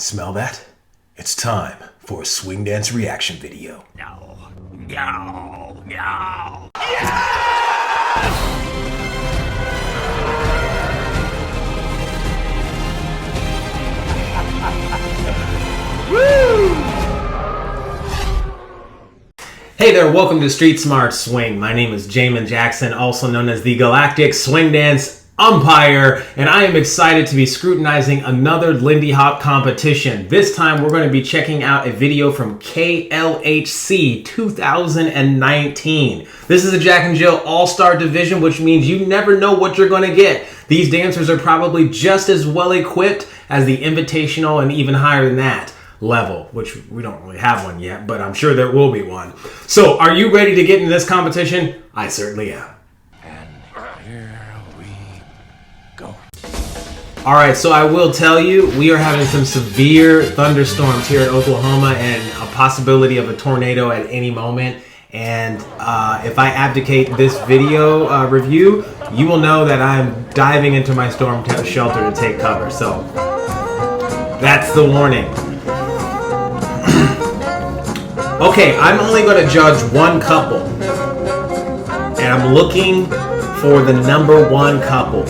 Smell that? It's time for a swing dance reaction video. No, no, no. Hey there, welcome to Street Smart Swing. My name is Jamin Jackson, also known as the Galactic Swing Dance Umpire, and I am excited to be scrutinizing another Lindy Hop competition. This time we're going to be checking out a video from KLHC 2019. This is a Jack and Jill All-Star Division, which means you never know what you're going to get. These dancers are probably just as well equipped as the Invitational and even higher than that level, which we don't really have one yet, but I'm sure there will be one. So, are you ready to get into this competition? I certainly am. And here we go. Alright, so I will tell you, we are having some severe thunderstorms here in Oklahoma and a possibility of a tornado at any moment. And if I abdicate this video review, you will know that I'm diving into my storm shelter to take cover. So, that's the warning. Okay, I'm only going to judge one couple, and I'm looking for the number one couple,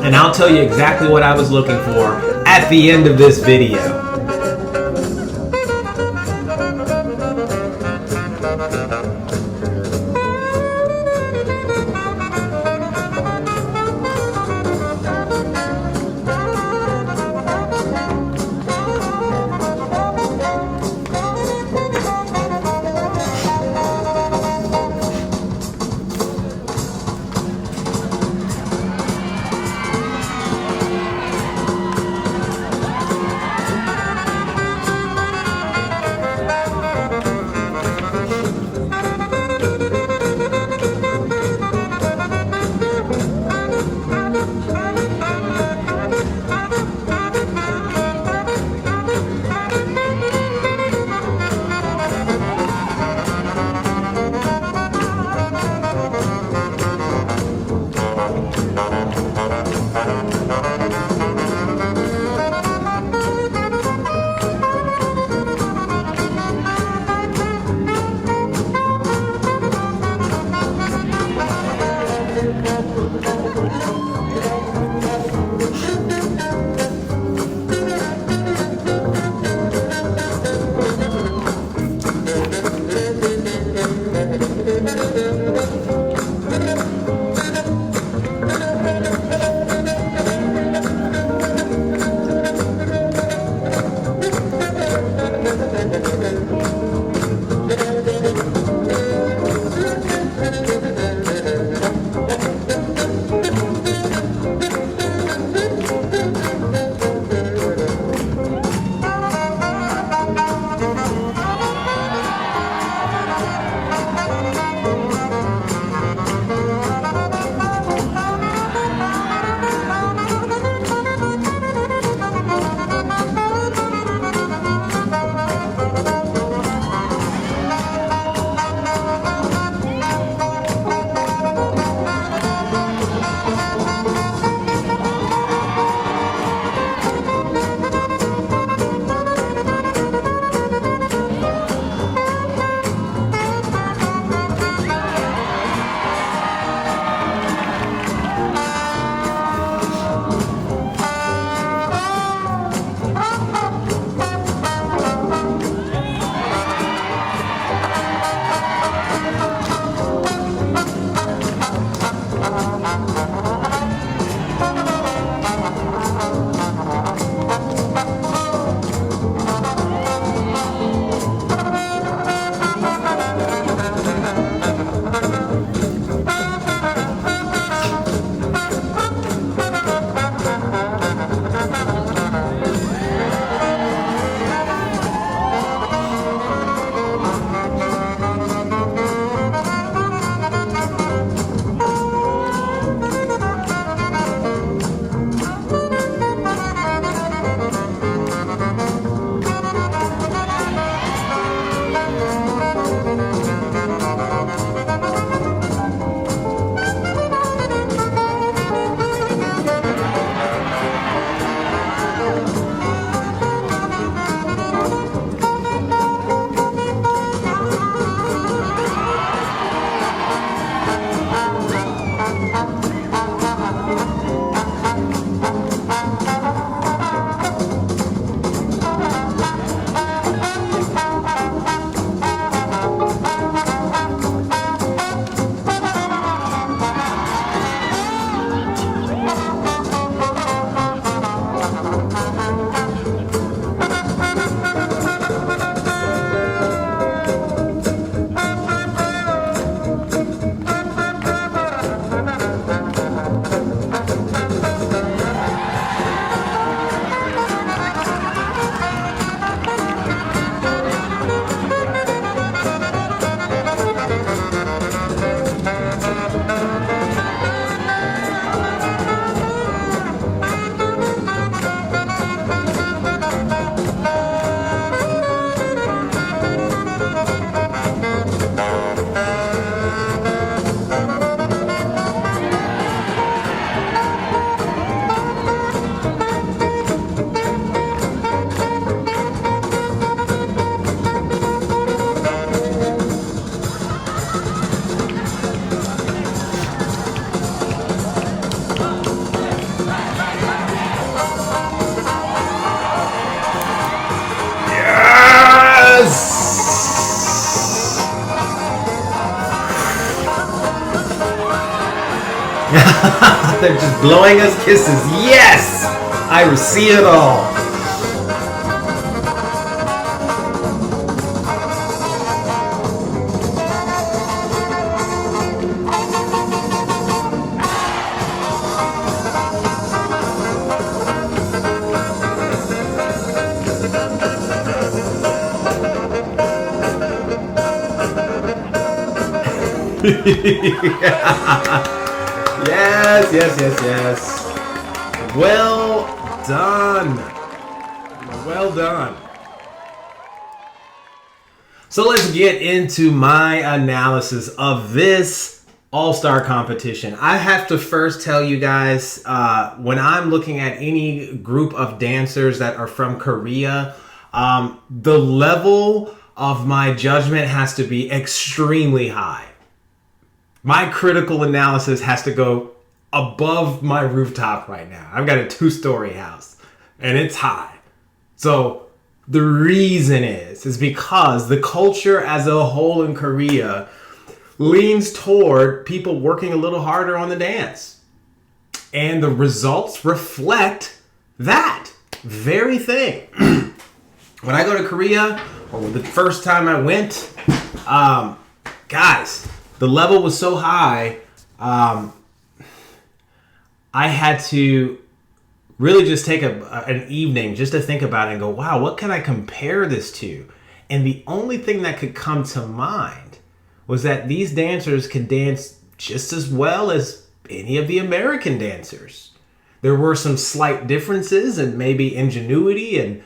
and I'll tell you exactly what I was looking for at the end of this video. They're just blowing us kisses. Yes! I see it all. Yes, yes, yes, yes. Well done. Well done. So let's get into my analysis of this all-star competition. I have to first tell you guys, when I'm looking at any group of dancers that are from Korea, the level of my judgment has to be extremely high. My critical analysis has to go above my rooftop right now. I've got a 2-story house and it's high. So the reason is because the culture as a whole in Korea leans toward people working a little harder on the dance. And the results reflect that very thing. When I go to Korea, or the first time I went, guys, the level was so high, I had to really just take an evening just to think about it and go, wow, what can I compare this to? And the only thing that could come to mind was that these dancers could dance just as well as any of the American dancers. There were some slight differences and maybe ingenuity and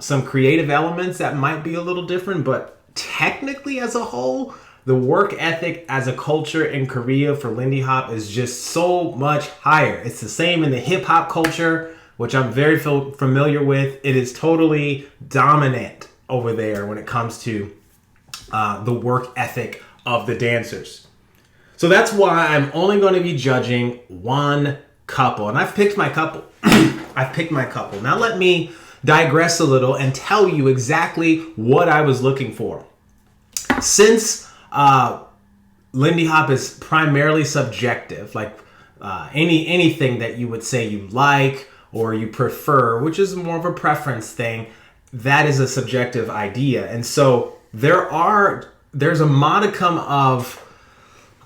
some creative elements that might be a little different, but technically as a whole, the work ethic as a culture in Korea for Lindy Hop is just so much higher. It's the same in the hip hop culture, which I'm very familiar with. It is totally dominant over there when it comes to the work ethic of the dancers. So that's why I'm only going to be judging one couple. And I've picked my couple. I've picked my couple. Now let me digress a little and tell you exactly what I was looking for. Since Lindy Hop is primarily subjective, like anything that you would say you like or you prefer, which is more of a preference thing, that is a subjective idea. And so there's a modicum of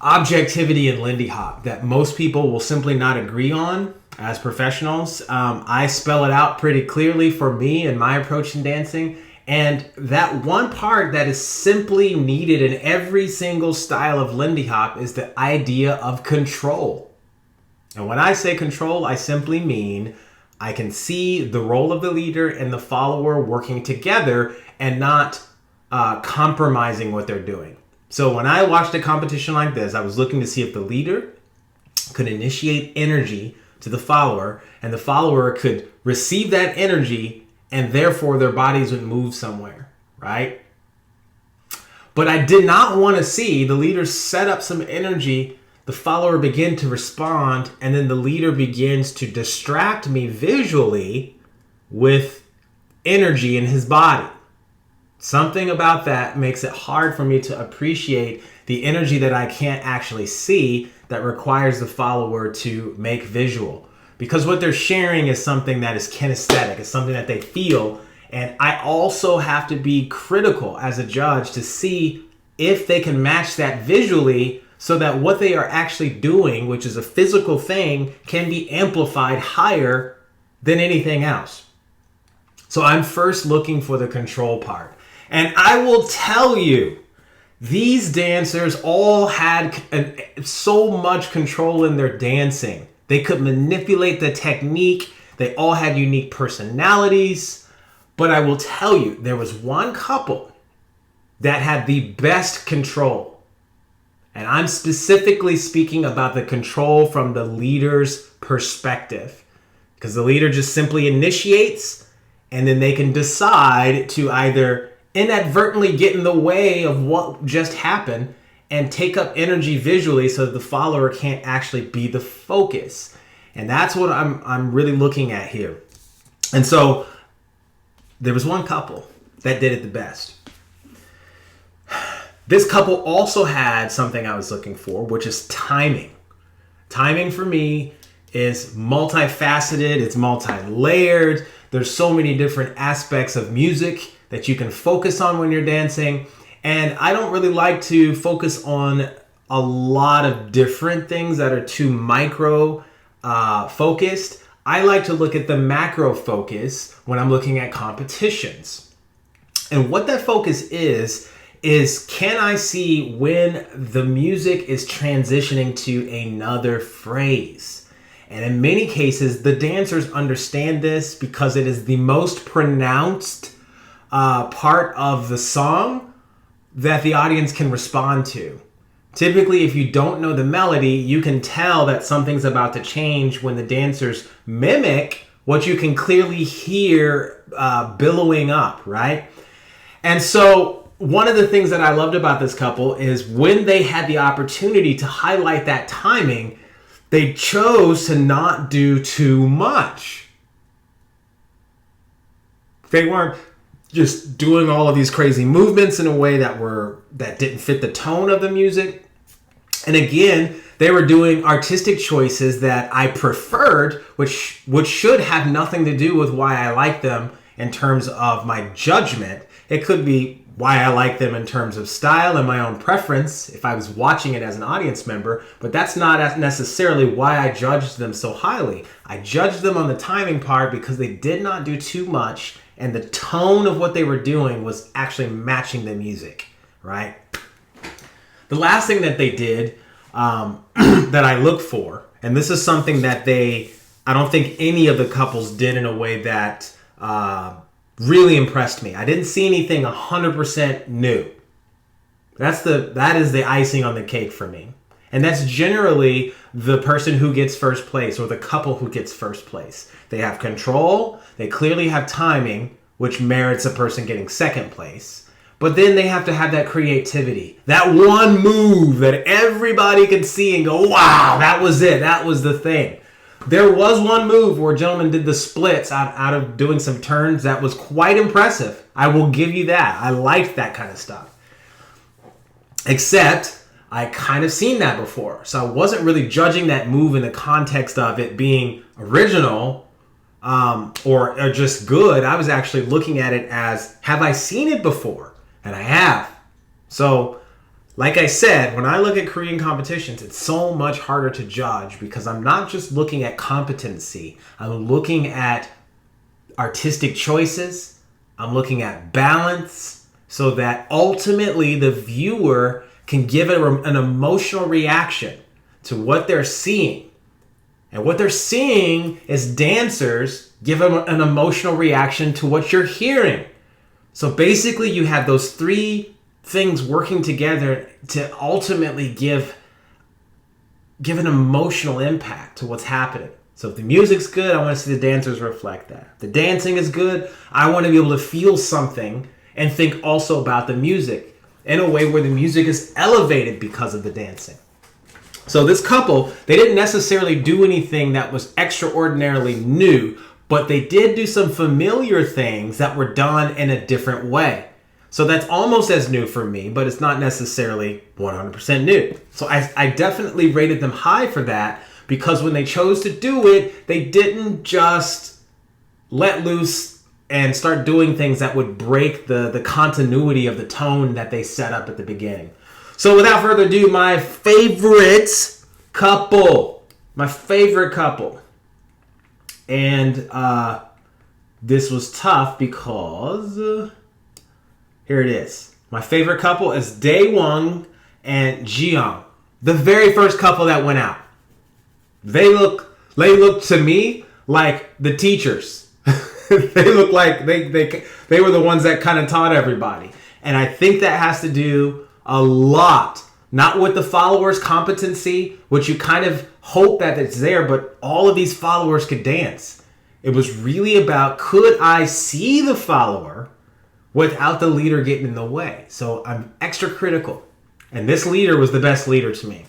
objectivity in Lindy Hop that most people will simply not agree on as professionals. I spell it out pretty clearly for me and my approach in dancing. And that one part that is simply needed in every single style of Lindy Hop is the idea of control. And when I say control, I simply mean I can see the role of the leader and the follower working together and not compromising what they're doing. So when I watched a competition like this, I was looking to see if the leader could initiate energy to the follower and the follower could receive that energy and therefore their bodies would move somewhere, right? But I did not want to see the leader set up some energy, the follower begin to respond, and then the leader begins to distract me visually with energy in his body. Something about that makes it hard for me to appreciate the energy that I can't actually see that requires the follower to make visual. Because what they're sharing is something that is kinesthetic. It's something that they feel. And I also have to be critical as a judge to see if they can match that visually so that what they are actually doing, which is a physical thing, can be amplified higher than anything else. So I'm first looking for the control part. And I will tell you, these dancers all had so much control in their dancing. They could manipulate the technique. They all had unique personalities. But I will tell you, there was one couple that had the best control. And I'm specifically speaking about the control from the leader's perspective. Because the leader just simply initiates, and then they can decide to either inadvertently get in the way of what just happened and take up energy visually so that the follower can't actually be the focus. And that's what I'm really looking at here. And so there was one couple that did it the best. This couple also had something I was looking for, which is timing. Timing for me is multifaceted, it's multi-layered. There's so many different aspects of music that you can focus on when you're dancing. And I don't really like to focus on a lot of different things that are too micro focused. I like to look at the macro focus when I'm looking at competitions. And what that focus is can I see when the music is transitioning to another phrase? And in many cases, the dancers understand this because it is the most pronounced part of the song that the audience can respond to. Typically, if you don't know the melody, you can tell that something's about to change when the dancers mimic what you can clearly hear billowing up, right? And so one of the things that I loved about this couple is when they had the opportunity to highlight that timing, they chose to not do too much. They weren't just doing all of these crazy movements in a way that didn't fit the tone of the music. And again, they were doing artistic choices that I preferred, which should have nothing to do with why I like them in terms of my judgment. It could be why I like them in terms of style and my own preference if I was watching it as an audience member, but that's not necessarily why I judged them so highly. I judged them on the timing part because they did not do too much and the tone of what they were doing was actually matching the music, right? The last thing that they did that I look for, and this is something that I don't think any of the couples did in a way that really impressed me. I didn't see anything 100% new. That is the icing on the cake for me. And that's generally the person who gets first place or the couple who gets first place. They have control, they clearly have timing, which merits a person getting second place. But then they have to have that creativity, that one move that everybody can see and go, wow, that was it. That was the thing. There was one move where a gentleman did the splits out of doing some turns that was quite impressive. I will give you that. I liked that kind of stuff. Except I kind of seen that before. So I wasn't really judging that move in the context of it being original or just good. I was actually looking at it as, have I seen it before? And I have. So, like I said, when I look at Korean competitions, it's so much harder to judge because I'm not just looking at competency. I'm looking at artistic choices. I'm looking at balance so that ultimately the viewer can give an emotional reaction to what they're seeing. And what they're seeing is dancers give them an emotional reaction to what you're hearing. So basically you have those three things working together to ultimately give an emotional impact to what's happening. So if the music's good, I want to see the dancers reflect that. If the dancing is good, I want to be able to feel something and think also about the music in a way where the music is elevated because of the dancing. So this couple, they didn't necessarily do anything that was extraordinarily new, but they did do some familiar things that were done in a different way. So that's almost as new for me, but it's not necessarily 100% new. So I definitely rated them high for that because when they chose to do it, they didn't just let loose and start doing things that would break the continuity of the tone that they set up at the beginning. So without further ado, my favorite couple. And this was tough because here it is. My favorite couple is Daewon and Jiyoung. The very first couple that went out. They look to me like the teachers. They look like they were the ones that kind of taught everybody. And I think that has to do a lot, not with the followers' competency, which you kind of hope that it's there, but all of these followers could dance. It was really about, could I see the follower without the leader getting in the way? So I'm extra critical. And this leader was the best leader to me,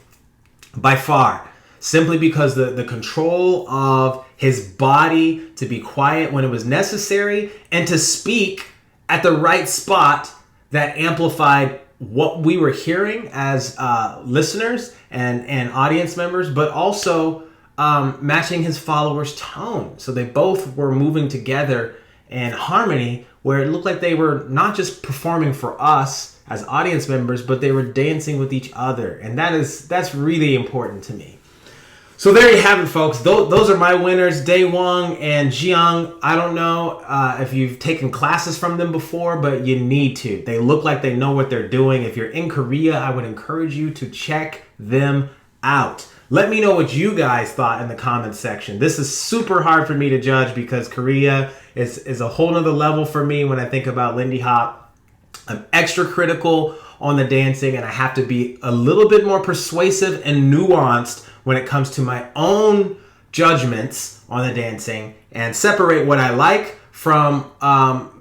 by far. Simply because the control of his body to be quiet when it was necessary and to speak at the right spot that amplified what we were hearing as listeners and audience members, but also matching his followers' tone. So they both were moving together in harmony, where it looked like they were not just performing for us as audience members, but they were dancing with each other. And that's really important to me. So there you have it, folks. Those are my winners, Daewon and Jiyoung. I don't know if you've taken classes from them before, but you need to. They look like they know what they're doing. If you're in Korea, I would encourage you to check them out. Let me know what you guys thought in the comments section. This is super hard for me to judge because Korea is a whole nother level for me when I think about Lindy Hop. I'm extra critical on the dancing, and I have to be a little bit more persuasive and nuanced when it comes to my own judgments on the dancing and separate what I like from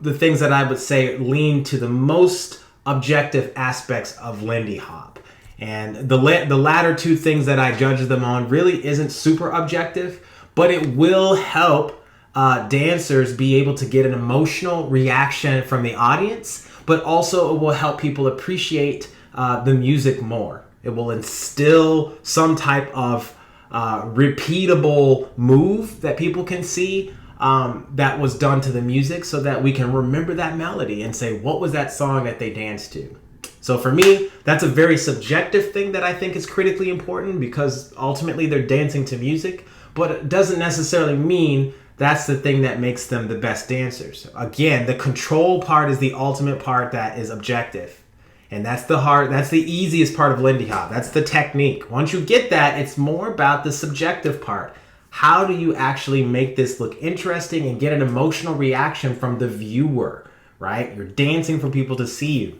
the things that I would say lean to the most objective aspects of Lindy Hop. And the latter two things that I judge them on really isn't super objective, but it will help dancers be able to get an emotional reaction from the audience, but also it will help people appreciate the music more. It will instill some type of repeatable move that people can see that was done to the music, so that we can remember that melody and say, what was that song that they danced to? So for me, that's a very subjective thing that I think is critically important, because ultimately they're dancing to music, but it doesn't necessarily mean that's the thing that makes them the best dancers. Again, the control part is the ultimate part that is objective. And that's the easiest part of Lindy Hop. That's the technique. Once you get that, it's more about the subjective part. How do you actually make this look interesting and get an emotional reaction from the viewer, right? You're dancing for people to see you.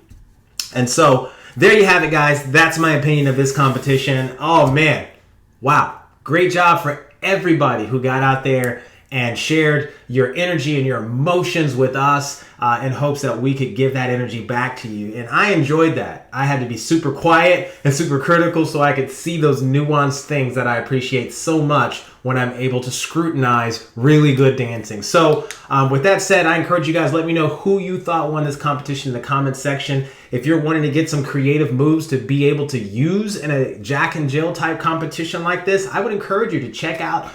And so there you have it, guys. That's my opinion of this competition. Oh man, wow. Great job for everybody who got out there and shared your energy and your emotions with us in hopes that we could give that energy back to you. And I enjoyed that. I had to be super quiet and super critical so I could see those nuanced things that I appreciate so much when I'm able to scrutinize really good dancing. So with that said, I encourage you guys, let me know who you thought won this competition in the comments section. If you're wanting to get some creative moves to be able to use in a Jack and Jill type competition like this, I would encourage you to check out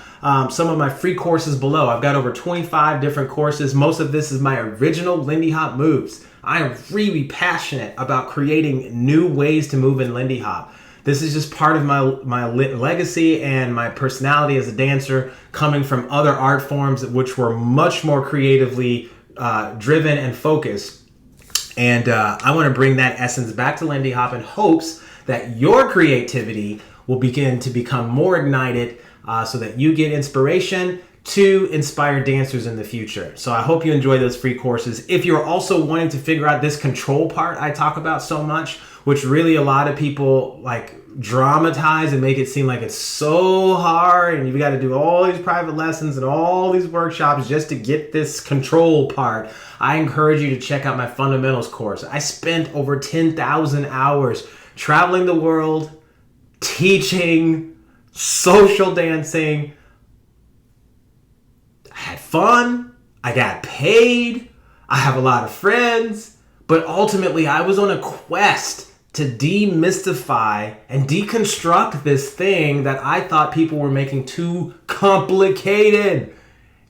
some of my free courses below. I've got over 25 different courses. Most of this is my original Lindy Hop moves. I am really passionate about creating new ways to move in Lindy Hop. This is just part of my legacy and my personality as a dancer, coming from other art forms which were much more creatively driven and focused. And I want to bring that essence back to Lindy Hop in hopes that your creativity will begin to become more ignited so that you get inspiration to inspire dancers in the future. So I hope you enjoy those free courses. If you're also wanting to figure out this control part I talk about so much, which really a lot of people like dramatize and make it seem like it's so hard and you've got to do all these private lessons and all these workshops just to get this control part, I encourage you to check out my fundamentals course. I spent over 10,000 hours traveling the world, teaching social dancing. I had fun, I got paid, I have a lot of friends, but ultimately I was on a quest to demystify and deconstruct this thing that I thought people were making too complicated.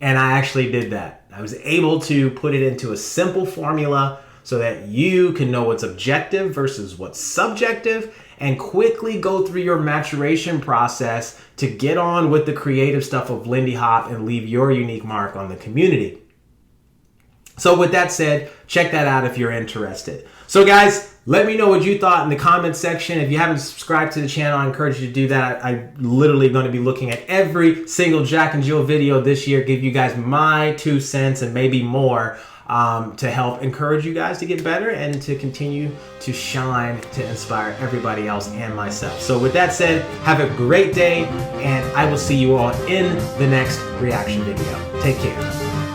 And I actually did that. I was able to put it into a simple formula so that you can know what's objective versus what's subjective, and quickly go through your maturation process to get on with the creative stuff of Lindy Hop and leave your unique mark on the community. So with that said, check that out if you're interested. So guys, let me know what you thought in the comments section. If you haven't subscribed to the channel, I encourage you to do that. I'm literally going to be looking at every single Jack and Jill video this year, give you guys my 2 cents and maybe more to help encourage you guys to get better and to continue to shine, to inspire everybody else and myself. So with that said, have a great day, and I will see you all in the next reaction video. Take care.